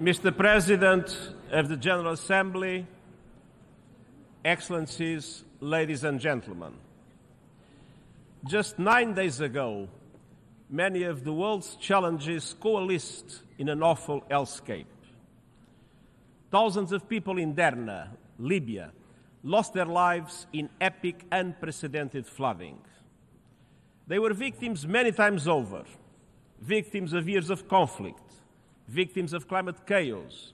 Mr. President of the General Assembly, Excellencies, ladies and gentlemen, just 9 days ago, many of the world's challenges coalesced in an awful hellscape. Thousands of people in Derna, Libya, lost their lives in epic, unprecedented flooding. They were victims many times over, victims of years of conflict, victims of climate chaos,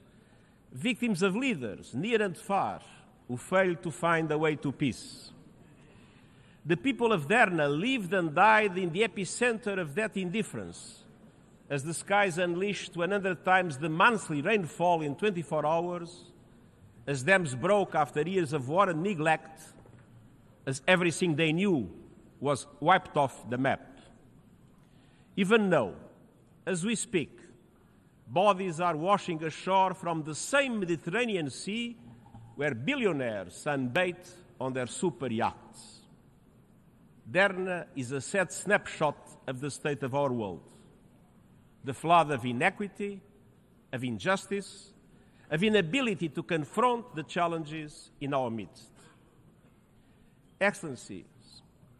victims of leaders, near and far, who failed to find a way to peace. The people of Derna lived and died in the epicenter of that indifference, as the skies unleashed 100 times the monthly rainfall in 24 hours, as dams broke after years of war and neglect, as everything they knew was wiped off the map. Even now, as we speak, bodies are washing ashore from the same Mediterranean Sea where billionaires sunbathe on their super yachts. Derna is a sad snapshot of the state of our world. The flood of inequity, of injustice, of inability to confront the challenges in our midst. Excellencies,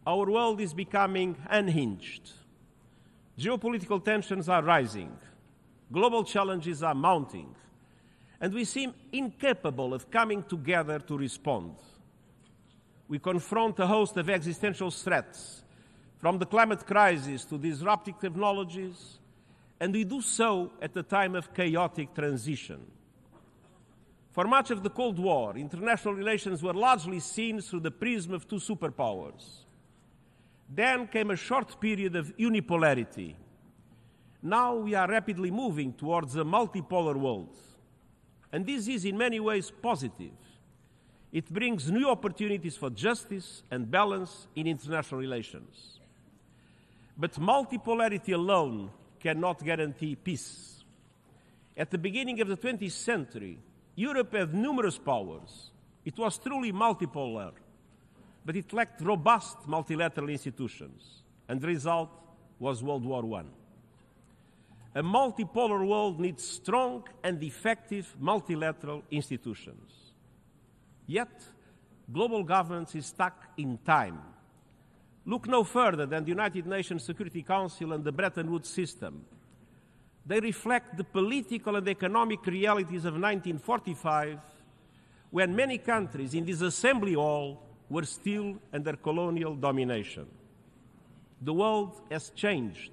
our world is becoming unhinged. Geopolitical tensions are rising. Global challenges are mounting. And we seem incapable of coming together to respond. We confront a host of existential threats, from the climate crisis to disruptive technologies, and we do so at a time of chaotic transition. For much of the Cold War, international relations were largely seen through the prism of two superpowers. Then came a short period of unipolarity. Now we are rapidly moving towards a multipolar world. And this is in many ways positive. It brings new opportunities for justice and balance in international relations. But multipolarity alone cannot guarantee peace. At the beginning of the 20th century, Europe had numerous powers. It was truly multipolar, but it lacked robust multilateral institutions, and the result was World War I. A multipolar world needs strong and effective multilateral institutions. Yet, global governance is stuck in time. Look no further than the United Nations Security Council and the Bretton Woods system. They reflect the political and economic realities of 1945, when many countries in this assembly hall were still under colonial domination. The world has changed.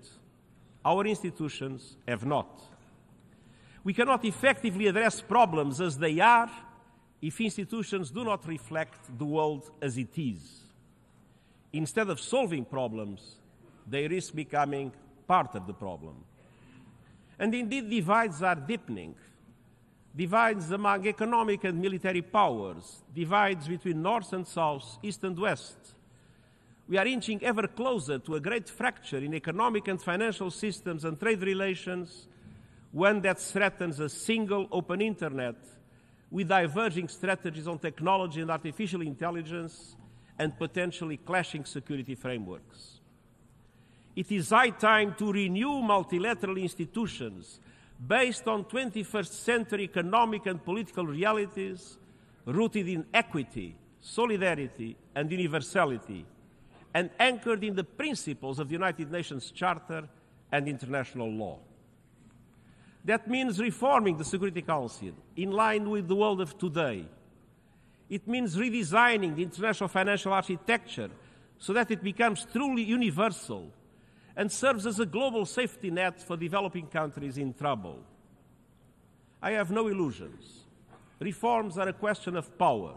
Our institutions have not. We cannot effectively address problems as they are if institutions do not reflect the world as it is. Instead of solving problems, they risk becoming part of the problem. And indeed, divides are deepening. Divides among economic and military powers, divides between North and South, East and West. We are inching ever closer to a great fracture in economic and financial systems and trade relations, one that threatens a single open internet with diverging strategies on technology and artificial intelligence and potentially clashing security frameworks. It is high time to renew multilateral institutions based on 21st century economic and political realities rooted in equity, solidarity, and universality, and anchored in the principles of the United Nations Charter and international law. That means reforming the Security Council in line with the world of today. It means redesigning the international financial architecture so that it becomes truly universal and serves as a global safety net for developing countries in trouble. I have no illusions. Reforms are a question of power.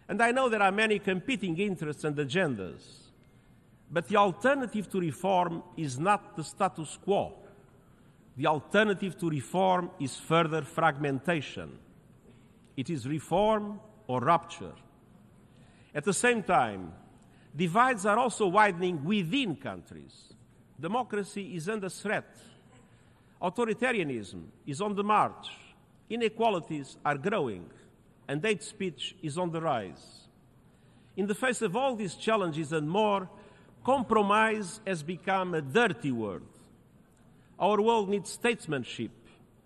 And I know there are many competing interests and agendas. But the alternative to reform is not the status quo. The alternative to reform is further fragmentation. It is reform or rupture. At the same time, divides are also widening within countries. Democracy is under threat. Authoritarianism is on the march. Inequalities are growing. And hate speech is on the rise. In the face of all these challenges and more, compromise has become a dirty word. Our world needs statesmanship,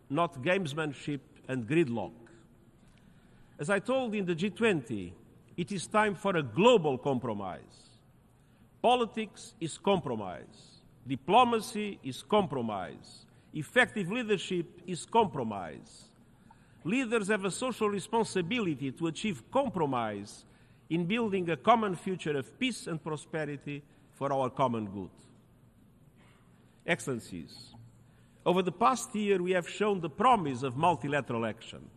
not gamesmanship and gridlock. As I told in the G20, it is time for a global compromise. Politics is compromise. Diplomacy is compromise. Effective leadership is compromise. Leaders have a social responsibility to achieve compromise in building a common future of peace and prosperity for our common good. Excellencies, over the past year we have shown the promise of multilateral action.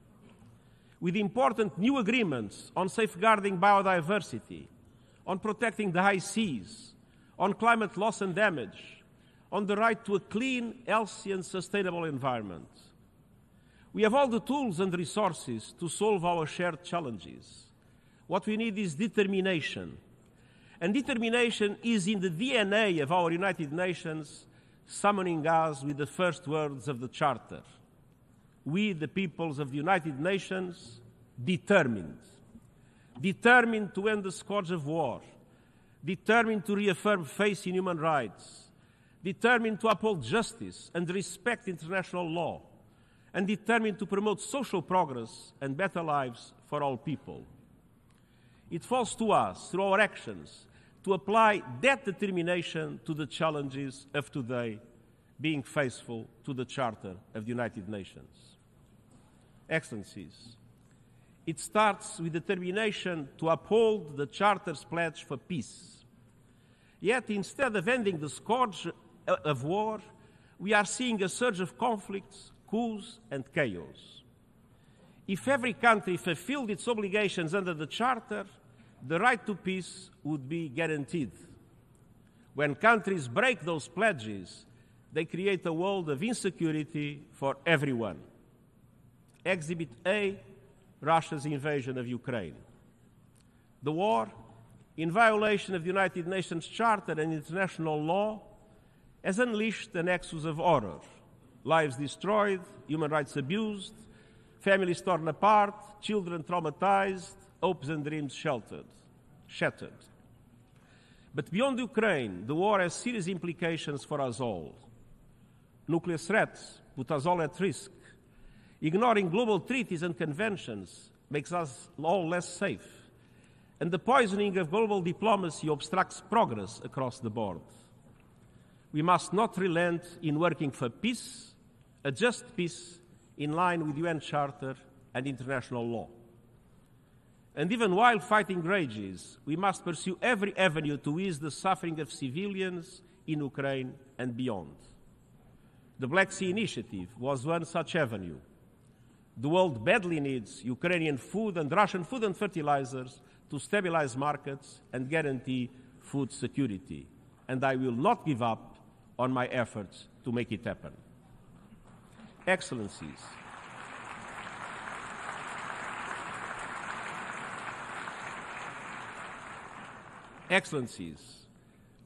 With important new agreements on safeguarding biodiversity, on protecting the high seas, on climate loss and damage, on the right to a clean, healthy and sustainable environment. We have all the tools and resources to solve our shared challenges. What we need is determination. And determination is in the DNA of our United Nations, summoning us with the first words of the Charter. We, the peoples of the United Nations, determined. Determined to end the scourge of war. Determined to reaffirm faith in human rights. Determined to uphold justice and respect international law. And determined to promote social progress and better lives for all people. It falls to us, through our actions, to apply that determination to the challenges of today, being faithful to the Charter of the United Nations. Excellencies, it starts with determination to uphold the Charter's pledge for peace. Yet, instead of ending the scourge of war, we are seeing a surge of conflicts, coups, and chaos. If every country fulfilled its obligations under the Charter, the right to peace would be guaranteed. When countries break those pledges, they create a world of insecurity for everyone. Exhibit A, Russia's invasion of Ukraine. The war, in violation of the United Nations Charter and international law, has unleashed an nexus of horror. Lives destroyed, human rights abused, families torn apart, children traumatized, hopes and dreams shattered. But beyond Ukraine, the war has serious implications for us all. Nuclear threats put us all at risk. Ignoring global treaties and conventions makes us all less safe. And the poisoning of global diplomacy obstructs progress across the board. We must not relent in working for peace, a just peace in line with UN Charter and international law. And even while fighting rages, we must pursue every avenue to ease the suffering of civilians in Ukraine and beyond. The Black Sea Initiative was one such avenue. The world badly needs Ukrainian food and Russian food and fertilizers to stabilize markets and guarantee food security. And I will not give up on my efforts to make it happen. Excellencies,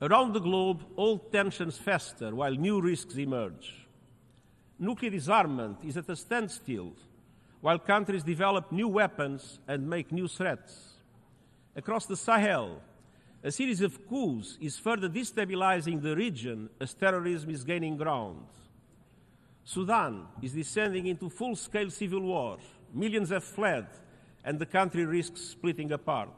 around the globe, old tensions fester while new risks emerge. Nuclear disarmament is at a standstill while countries develop new weapons and make new threats. Across the Sahel, a series of coups is further destabilizing the region as terrorism is gaining ground. Sudan is descending into full-scale civil war. Millions have fled, and the country risks splitting apart.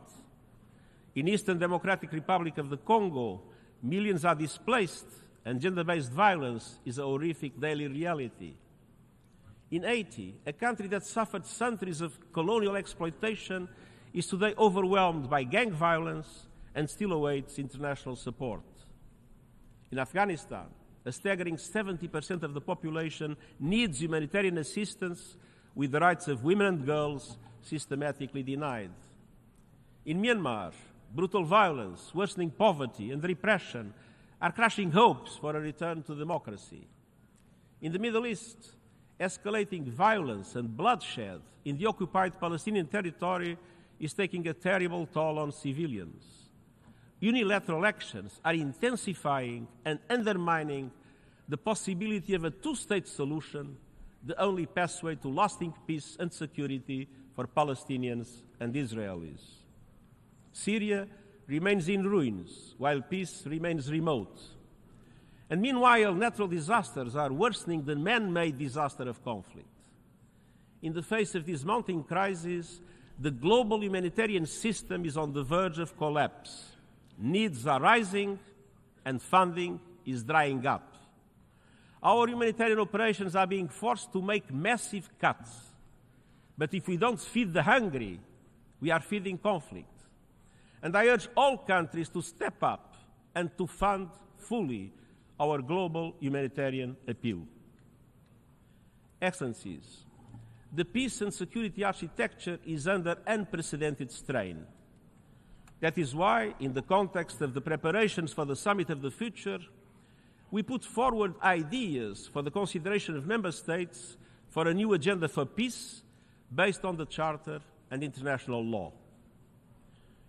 In Eastern Democratic Republic of the Congo, millions are displaced, and gender-based violence is a horrific daily reality. In Haiti, a country that suffered centuries of colonial exploitation is today overwhelmed by gang violence and still awaits international support. In Afghanistan, a staggering 70% of the population needs humanitarian assistance, with the rights of women and girls systematically denied. In Myanmar, brutal violence, worsening poverty, and repression are crushing hopes for a return to democracy. In the Middle East, escalating violence and bloodshed in the occupied Palestinian territory is taking a terrible toll on civilians. Unilateral actions are intensifying and undermining the possibility of a two-state solution, the only pathway to lasting peace and security for Palestinians and Israelis. Syria remains in ruins, while peace remains remote. And meanwhile, natural disasters are worsening the man-made disaster of conflict. In the face of this mounting crisis, the global humanitarian system is on the verge of collapse. Needs are rising and funding is drying up. Our humanitarian operations are being forced to make massive cuts. But if we don't feed the hungry, we are feeding conflict. And I urge all countries to step up and to fund fully our global humanitarian appeal. Excellencies, the peace and security architecture is under unprecedented strain. That is why, in the context of the preparations for the Summit of the Future, we put forward ideas for the consideration of member states for a new agenda for peace based on the Charter and international law.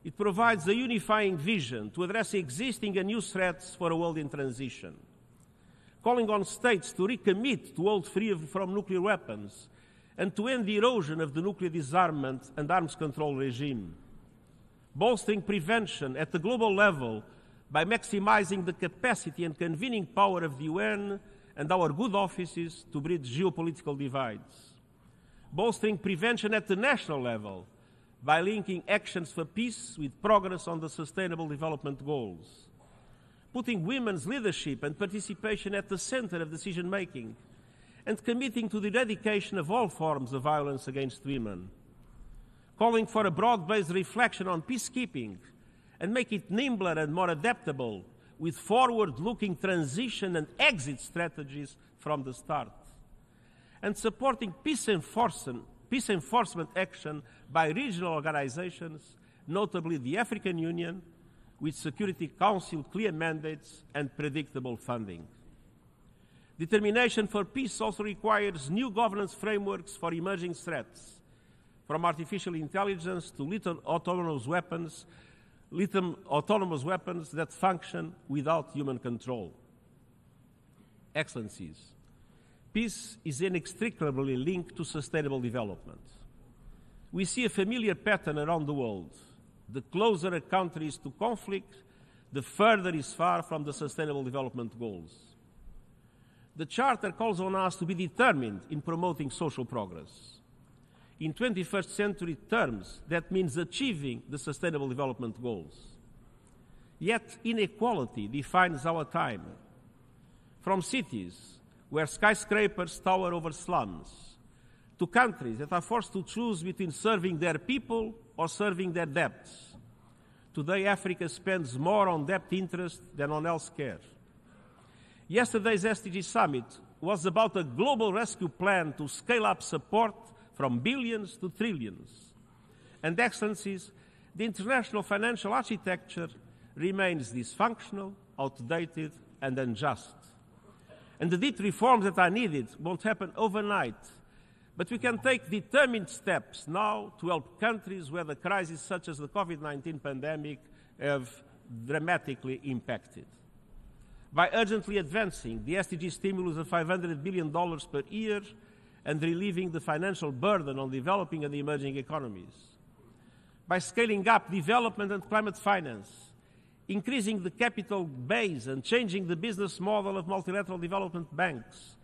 It provides a unifying vision to address existing and new threats for a world in transition, calling on states to recommit to hold free from nuclear weapons and to end the erosion of the nuclear disarmament and arms control regime, bolstering prevention at the global level by maximizing the capacity and convening power of the UN and our good offices to bridge geopolitical divides, bolstering prevention at the national level by linking actions for peace with progress on the Sustainable Development Goals, putting women's leadership and participation at the center of decision-making, and committing to the eradication of all forms of violence against women, calling for a broad-based reflection on peacekeeping and make it nimbler and more adaptable with forward-looking transition and exit strategies from the start, and supporting peace enforcement action by regional organizations, notably the African Union, with Security Council clear mandates and predictable funding. Determination for peace also requires new governance frameworks for emerging threats, from artificial intelligence to lethal autonomous weapons that function without human control. Excellencies, peace is inextricably linked to sustainable development. We see a familiar pattern around the world. The closer a country is to conflict, the further is far from the Sustainable Development Goals. The Charter calls on us to be determined in promoting social progress. In 21st century terms, that means achieving the Sustainable Development Goals. Yet inequality defines our time. From cities where skyscrapers tower over slums, to countries that are forced to choose between serving their people or serving their debts. Today, Africa spends more on debt interest than on health care. Yesterday's SDG Summit was about a global rescue plan to scale up support from billions to trillions. And Excellencies, the international financial architecture remains dysfunctional, outdated, and unjust. And the deep reforms that are needed won't happen overnight, but we can take determined steps now to help countries where the crises such as the COVID-19 pandemic have dramatically impacted. By urgently advancing the SDG stimulus of $500 billion per year and relieving the financial burden on developing and emerging economies. By scaling up development and climate finance, increasing the capital base and changing the business model of multilateral development banks,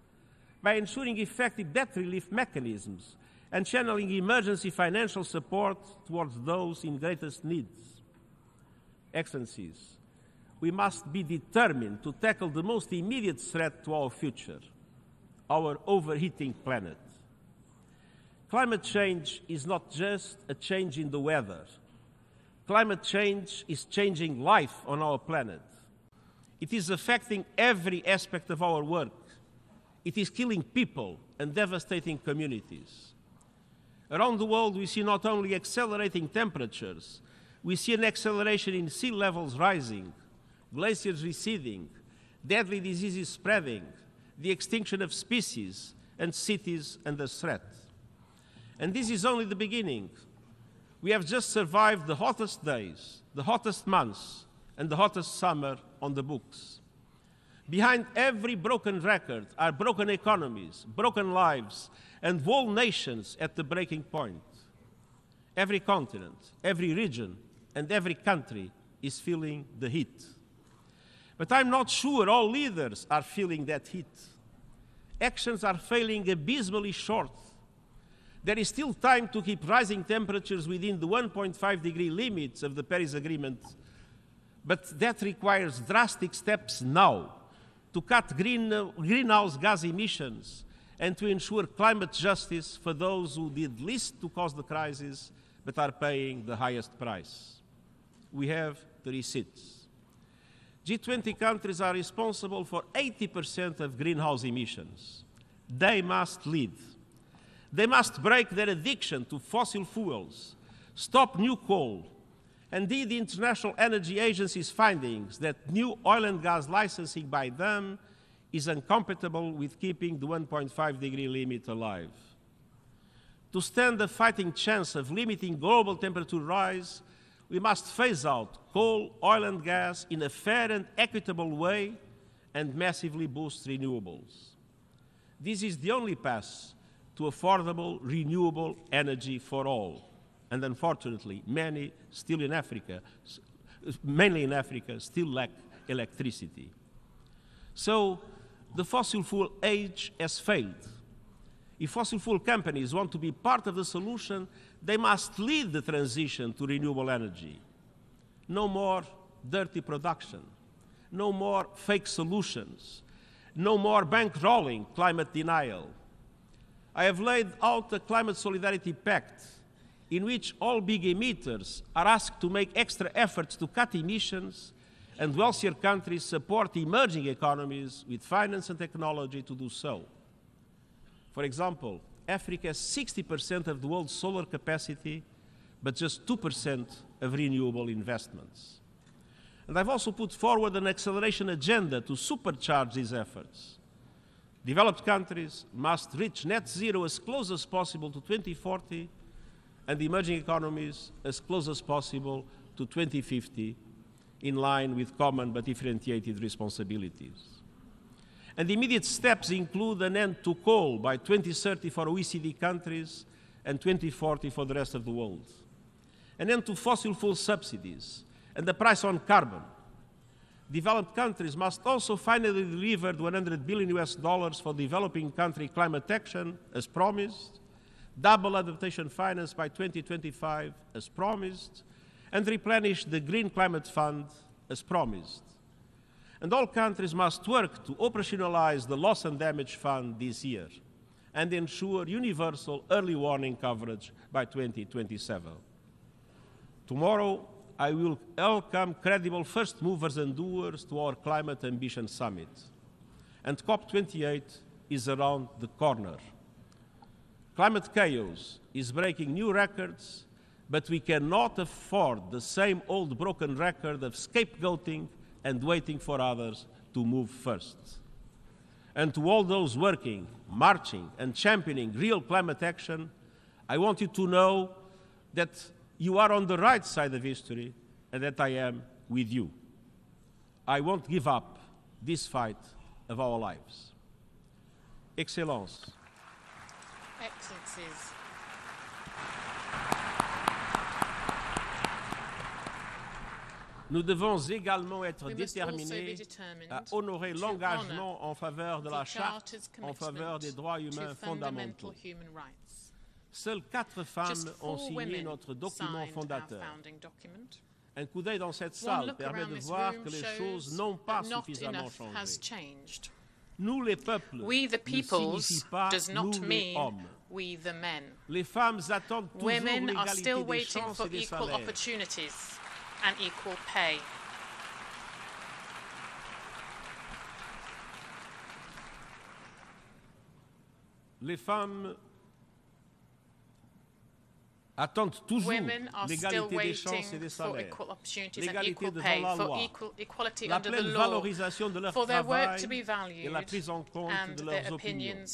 by ensuring effective debt relief mechanisms and channeling emergency financial support towards those in greatest needs. Excellencies, we must be determined to tackle the most immediate threat to our future, our overheating planet. Climate change is not just a change in the weather. Climate change is changing life on our planet. It is affecting every aspect of our work. It is killing people and devastating communities. Around the world, we see not only accelerating temperatures, we see an acceleration in sea levels rising, glaciers receding, deadly diseases spreading, the extinction of species, and cities under threat. And this is only the beginning. We have just survived the hottest days, the hottest months, and the hottest summer on the books. Behind every broken record are broken economies, broken lives, and whole nations at the breaking point. Every continent, every region, and every country is feeling the heat. But I'm not sure all leaders are feeling that heat. Actions are falling abysmally short. There is still time to keep rising temperatures within the 1.5-degree limits of the Paris Agreement, but that requires drastic steps now to cut greenhouse gas emissions and to ensure climate justice for those who did least to cause the crisis but are paying the highest price. We have the receipts. G20 countries are responsible for 80% of greenhouse emissions. They must lead. They must break their addiction to fossil fuels, stop new coal, and indeed the International Energy Agency's findings that new oil and gas licensing by them is incompatible with keeping the 1.5-degree limit alive. To stand a fighting chance of limiting global temperature rise, we must phase out coal, oil and gas in a fair and equitable way and massively boost renewables. This is the only path to affordable, renewable energy for all. And unfortunately, many still in Africa, mainly in Africa, still lack electricity. So the fossil fuel age has failed. If fossil fuel companies want to be part of the solution, they must lead the transition to renewable energy. No more dirty production, no more fake solutions, no more bankrolling climate denial. I have laid out a climate solidarity pact in which all big emitters are asked to make extra efforts to cut emissions, and wealthier countries support emerging economies with finance and technology to do so. For example, Africa has 60% of the world's solar capacity, but just 2% of renewable investments. And I've also put forward an acceleration agenda to supercharge these efforts. Developed countries must reach net zero as close as possible to 2040, and emerging economies as close as possible to 2050, in line with common but differentiated responsibilities. And immediate steps include an end to coal by 2030 for OECD countries and 2040 for the rest of the world. An end to fossil fuel subsidies and the price on carbon. Developed countries must also finally deliver $100 billion for developing country climate action, as promised, double adaptation finance by 2025, as promised, and replenish the Green Climate Fund, as promised. And all countries must work to operationalize the Loss and Damage Fund this year and ensure universal early warning coverage by 2027. Tomorrow, I will welcome credible first movers and doers to our Climate Ambition Summit. And COP28 is around the corner. Climate chaos is breaking new records, but we cannot afford the same old broken record of scapegoating and waiting for others to move first. And to all those working, marching, and championing real climate action, I want you to know that you are on the right side of history and that I am with you. I won't give up this fight of our lives. Excellences. Excellencies. Nous devons également être déterminés à honorer l'engagement en faveur de la Charte en faveur des droits humains fondamentaux. Seules 4 femmes ont signé notre document fondateur. Un coup d'œil dans cette salle permet de voir que les choses n'ont pas suffisamment changé. Nous, les peuples, ne signifie pas nous, les hommes. Les femmes attendent toujours l'égalité des chances et des salaires. And equal pay. Les femmes attendent toujours l'égalité des chances et des salaires, l'égalité devant la loi, la pleine valorisation de leur travail et la prise en compte de leurs opinions.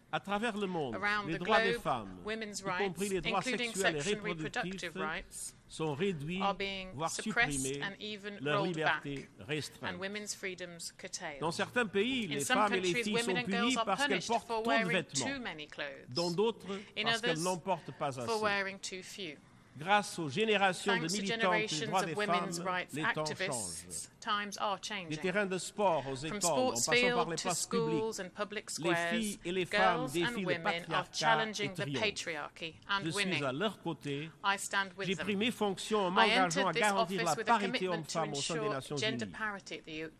À travers le monde, les droits des femmes, y compris les droits sexuels et reproductifs, sont réduits, voire supprimés, leur liberté restreinte. Dans certains pays, les femmes et les filles sont punies parce qu'elles portent trop de vêtements, dans d'autres parce qu'elles n'en portent pas assez. Grâce aux générations de Thanks to militantes des generations droits of des women's femmes, rights les temps changent. activists, times are Des changing. terrains de sport aux From écoles, en sports passant par les fields to places publiques, schools and public les squares, filles et les femmes girls défient and le women are patriarcat challenging et the triomphent. patriarchy and Je suis winning. à leur côté. I stand with J'ai them. pris mes fonctions en I m'engageant à entered this garantir office la with a parité commitment to homme-femme au sein des ensure Nations gender Unies. parity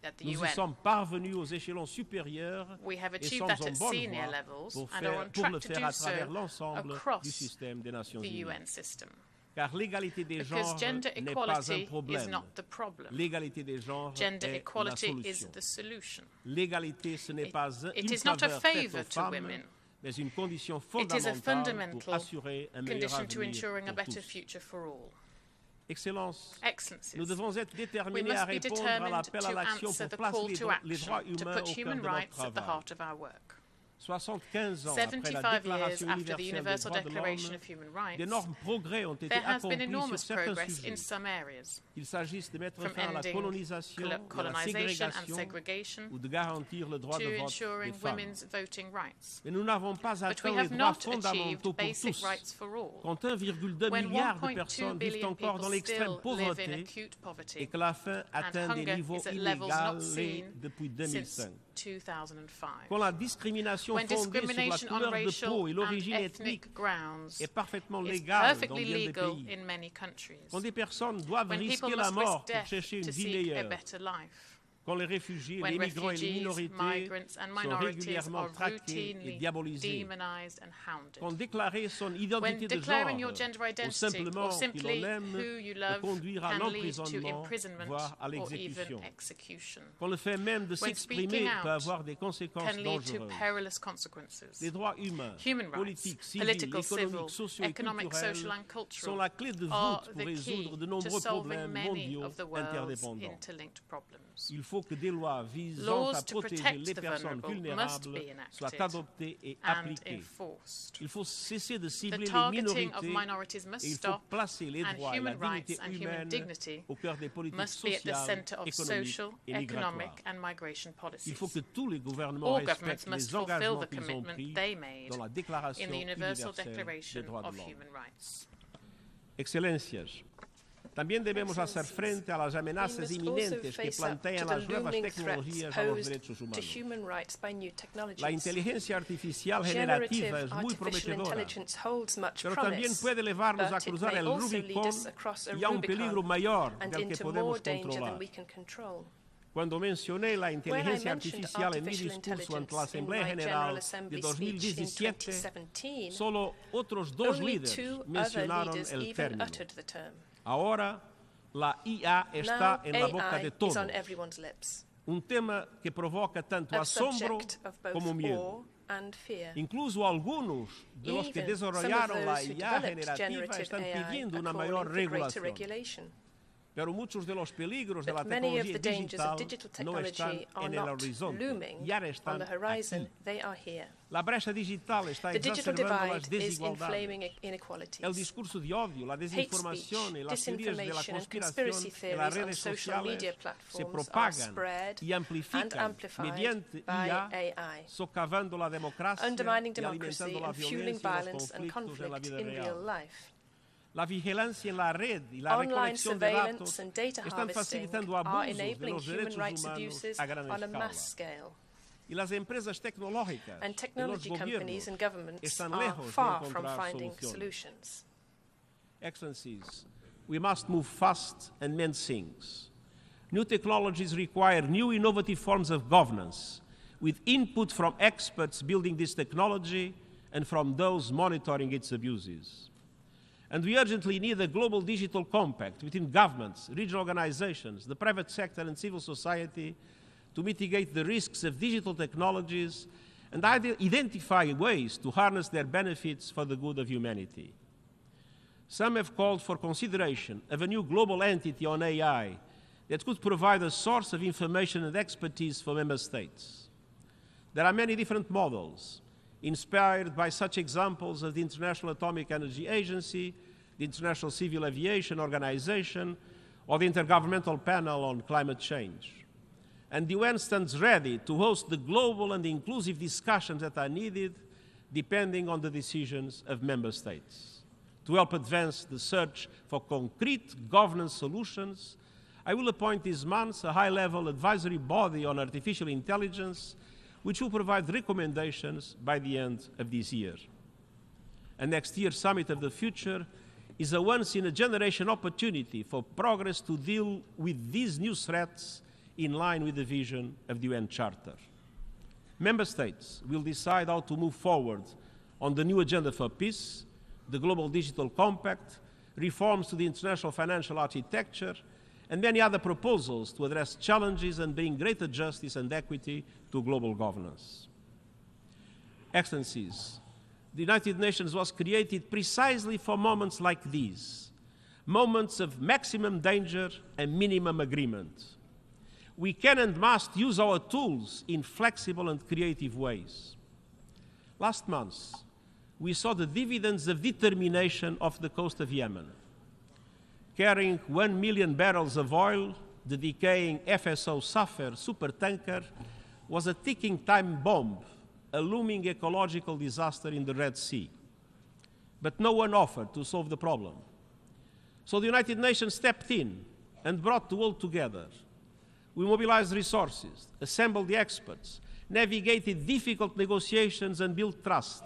at the Nous y UN. sommes parvenus aux échelons supérieurs We have et achieved sommes that en at bonne senior voie levels pour and are on le track to faire do à so travers l'ensemble du across système des Nations the Unies. UN system. Car l'égalité des genres Because gender n'est pas un equality is problème. not the problem. L'égalité des genres Gender est la equality is solution. the solution. L'égalité, ce n'est pas It une is not a faveur faite favor aux to femmes, women. mais une condition It is a fondamentale fundamental pour assurer un meilleur condition to avenir ensuring a pour better tous. future for all. Excellence, Excellencies, nous devons être we déterminés à must be répondre à determined l'appel à to l'action answer pour the placer call to les droits action, to humains put au cœur human de notre rights at the travail. heart of our work. 75 ans après la 75 years Déclaration after the universelle des Universal droits de Declaration l'homme, of Human Rights, d'énormes progrès ont été there has been accomplis sur enormous certains progress sujets. in some areas, Qu'il s'agisse de mettre from fin à la ending colonisation, de la colonization and ségrégation segregation ou de garantir le droit to de vote des ensuring femmes. women's voting rights. Mais nous n'avons pas But we atteint les have droits not achieved fondamentaux pour basic tous. rights for all. Quand 1,2 When milliard de 1.2 personnes vivent billion encore dans people l'extrême still live in pauvreté acute et poverty que la faim atteint des hunger niveaux is at levels not inégalés seen depuis since 2005. 2005. Quand la discrimination When fondée sur la discrimination on couleur de racial peau et and l'origine ethnique ethnic grounds est parfaitement is légale dans perfectly bien des legal pays, in many countries. quand des personnes doivent When risquer people la must mort risk pour death chercher une to vie seek a meilleure, better life. quand les réfugiés, When les migrants et les refugees, minorités migrants and sont minorities régulièrement are traqués et routinely diabolisés, demonized and hounded. quand déclarer son When identité de declaring genre your gender ou identity simplement or qu'il simply en aime who you peut love conduire à can lead to l'emprisonnement, imprisonment voire à or even l'exécution. execution. Quand le fait même de When s'exprimer speaking peut out avoir des conséquences can lead to dangereuses. perilous consequences. Les droits humains, Human rights, politiques, civils, political, économiques, civil, sociaux et economic, culturels social and sont cultural la clé de are voûte pour the résoudre key de to nombreux solving problèmes many mondiaux of the world's interdépendants. interlinked problems. Il faut que des lois visant Laws à to protéger protect les the personnes vulnerable must vulnérables be enacted soient adoptées et and appliquées. enforced. Il faut cesser de The cibler les targeting of minorités minorities must et il faut stop, placer les and droits et la human rights dignité and human humaine dignity au cœur des politiques must be at the sociales, center of économiques social, et economic migratoires. and migration policies. Il faut que tous les gouvernements All governments respectent must les fulfill engagements the qu'ils ont commitment pris they made dans la Déclaration in the Universal universelle des Declaration droits de of l'homme. Human Rights. Excelências, también debemos hacer frente a las amenazas inminentes que plantean las nuevas tecnologías a los derechos humanos. La inteligencia artificial generativa es muy prometedora, pero también puede llevarnos a cruzar el Rubicón y a un peligro mayor del que podemos controlar. Cuando mencioné la inteligencia artificial en mi discurso ante la Asamblea General de 2017, solo otros dos líderes mencionaron el término. Ahora, la IA está en la boca de todos. Un tema que provoca tanto asombro como miedo. Incluso algunos de los que desarrollaron la IA generativa están pidiendo una mayor regulación. Pero muchos de los peligros de la tecnología digital no están en el horizonte, ya están aquí. La brecha digital está exacerbando las desigualdades. El discurso de odio, la desinformación y las teorías de la conspiración en las redes sociales se propagan y amplifican mediante IA, socavando la democracia y alimentando la violencia y los conflictos en la vida real. La vigilancia en la red y la recolección de datos están facilitando abusos de los derechos humanos a gran escala. Y las empresas tecnológicas y los gobiernos están lejos de encontrar soluciones. Excellencies, we must move fast and mend things. New technologies require new innovative forms of governance, with input from experts building this technology and from those monitoring its abuses. And we urgently need a global digital compact between governments, regional organizations, the private sector and civil society to mitigate the risks of digital technologies and identify ways to harness their benefits for the good of humanity. Some have called for consideration of a new global entity on AI that could provide a source of information and expertise for member states. There are many different models, inspired by such examples as the International Atomic Energy Agency, the International Civil Aviation Organization, or the Intergovernmental Panel on Climate Change. And the UN stands ready to host the global and inclusive discussions that are needed, depending on the decisions of member states. To help advance the search for concrete governance solutions, I will appoint this month a high-level advisory body on artificial intelligence, which will provide recommendations by the end of this year. And next year's Summit of the Future is a once-in-a-generation opportunity for progress to deal with these new threats in line with the vision of the UN Charter. Member States will decide how to move forward on the new agenda for peace, the Global Digital Compact, reforms to the international financial architecture, and many other proposals to address challenges and bring greater justice and equity to global governance. Excellencies, the United Nations was created precisely for moments like these, moments of maximum danger and minimum agreement. We can and must use our tools in flexible and creative ways. Last month, we saw the dividends of determination off the coast of Yemen. Carrying 1 million barrels of oil, the decaying FSO Safar supertanker was a ticking time bomb, a looming ecological disaster in the Red Sea. But no one offered to solve the problem. So the United Nations stepped in and brought the world together. We mobilized resources, assembled the experts, navigated difficult negotiations and built trust.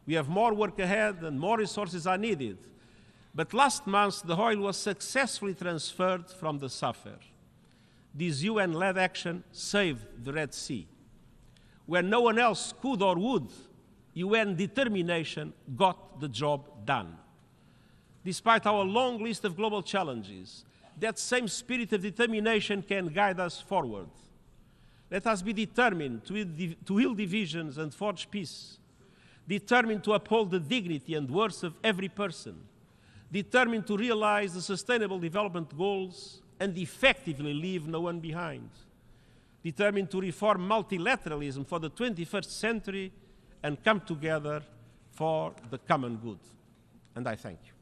We have more work ahead and more resources are needed. But last month, the oil was successfully transferred from the Safar. This UN-led action saved the Red Sea. When no one else could or would, UN determination got the job done. Despite our long list of global challenges, that same spirit of determination can guide us forward. Let us be determined to heal divisions and forge peace, determined to uphold the dignity and worth of every person, determined to realize the Sustainable Development Goals and effectively leave no one behind, determined to reform multilateralism for the 21st century and come together for the common good. And I thank you.